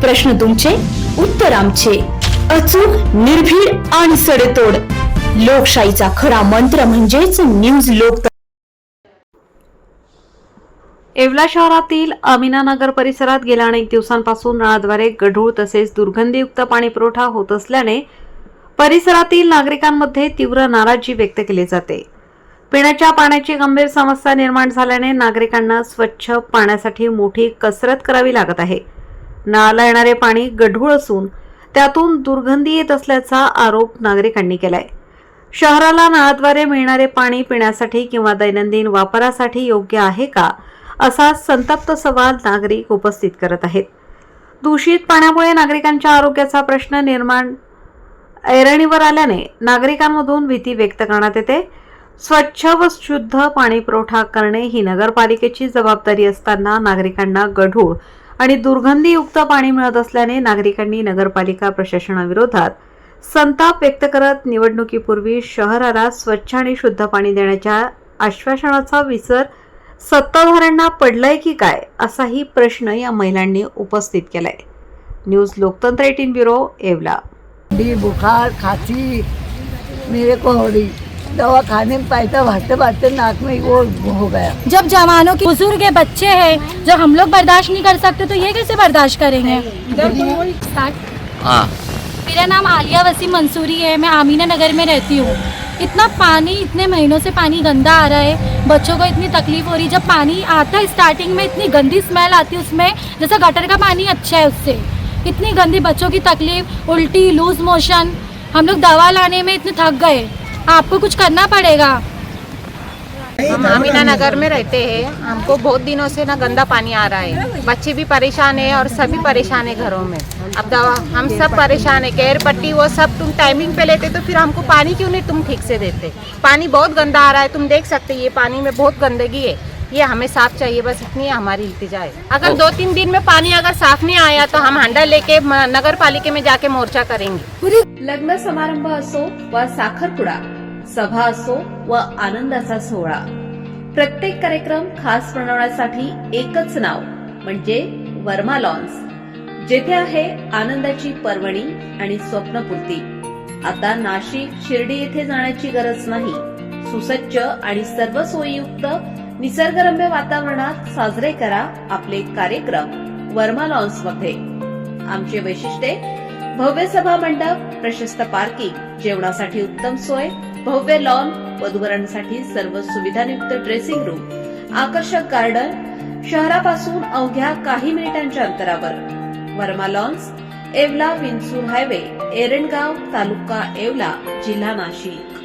प्रश्न तुमचे, उत्तर आमचे. अचूक, निर्भीड आणि सडेतोड. लोकशाहीचा खरा मंत्र म्हणजेच न्यूज लोक. येवला शहरातील अमीनानगर परिसरात गेल्या अनेक दिवसांपासून नळाद्वारे गढूळ तसेच दुर्गंधीयुक्त पाणी पुरवठा होत असल्याने परिसरातील नागरिकांमध्ये तीव्र नाराजी व्यक्त केली जाते. पिण्याच्या पाण्याची गंभीर समस्या निर्माण झाल्याने नागरिकांना स्वच्छ पाण्यासाठी मोठी कसरत करावी लागत आहे. नळाला येणारे पाणी गढूळ असून त्यातून दुर्गंधी येत असल्याचा आरोप नागरिकांनी केलाय. शहराला नळाद्वारे मिळणारे पाणी पिण्यासाठी किंवा दैनंदिन वापरासाठी योग्य आहे का, असा संतप्त सवाल नागरिक उपस्थित करत आहेत. दूषित पाण्यामुळे नागरिकांच्या आरोग्याचा प्रश्न निर्माण ऐरणीवर आल्याने नागरिकांमधून भीती व्यक्त करण्यात येते. स्वच्छ व शुद्ध पाणी पुरवठा करणे ही नगरपालिकेची जबाबदारी असताना नागरिकांना गढूळ आणि दुर्गंधीयुक्त पाणी मिळत असल्याने नागरिकांनी नगरपालिका प्रशासनाविरोधात संताप व्यक्त करत निवडणुकीपूर्वी शहराला स्वच्छ आणि शुद्ध पाणी देण्याच्या आश्वासनाचा विसर सत्ताधाऱ्यांना पडलाय की काय, असाही प्रश्न या महिलांनी उपस्थित केलाय. न्यूज लोकतंत्र 18 ब्युरो, येवला. बुखार, खांसी मेरे को हो रही, दवा खाने में पैसा भागते भागते नाक में वो हो गया. जब जवानों के बुजुर्ग है, बच्चे हैं, जब हम लोग बर्दाश्त नहीं कर सकते तो ये कैसे बर्दाश्त करेंगे. मेरा नाम आलिया वसीम मंसूरी है, मैं आमीना नगर में रहती हूँ. इतना पानी, इतने महीनों से पानी गंदा आ रहा है, बच्चों को इतनी तकलीफ हो रही. जब पानी आता है स्टार्टिंग में इतनी गंदी स्मेल आती है उसमें, जैसा गटर का पानी अच्छा है उससे. इतनी गंदी, बच्चों की तकलीफ, उल्टी, लूज मोशन. हम लोग दवा लाने में इतने थक गए. आपको कुछ करना पड़ेगा. हम अमीना नगर में रहते हैं. हमको बहुत दिनों से ना गंदा पानी आ रहा है. बच्चे भी परेशान है और सभी परेशान है घरों में. अब दवा, हम सब परेशान है. केयर पट्टी वो सब तुम टाइमिंग पे लेते तो फिर हमको पानी क्यों नहीं तुम ठीक से देते. पानी बहुत गंदा आ रहा है, तुम देख सकते हैं ये पानी में बहुत गंदगी है. ये हमें साफ चाहिए, बस इतनी हमारी इल्तिजा है. अगर 2-3 दिन में पानी अगर साफ नहीं आया तो हम हंडा लेके नगर पालिका में जाके मोर्चा करेंगे. लग्न समारंभ असो व साखरपुडा, सभा असो व आनंदाचा सोहळा, प्रत्येक कार्यक्रम खास बनवण्यासाठी एकच नाव म्हणजे वर्मा लॉन्स, जेथे आहे आनंदाची पर्वणी आणि स्वप्नपूर्ती. आता नाशिक, शिर्डी येथे जाण्याची गरज नाही. सुसज्ज आणि सर्व सोयीयुक्त निसर्गरम्य वातावरणात साजरे करा आपले कार्यक्रम वर्मा लॉन्स मध्ये. आमचे वैशिष्ट्ये: भव्य सभा मंडप, प्रशस्त पार्किंग, जेवणासाठी उत्तम सोय, भव्य लॉन, वधूवरांसाठी सर्व सुविधायुक्त ड्रेसिंग रूम, आकर्षक गार्डन, शहरापासून अवघ्या काही मिनिटांच्या अंतरावर. वर्मा लॉन्स, येवला विंचूर हायवे, एरणगाव, तालुका येवला, जिल्हा नाशिक.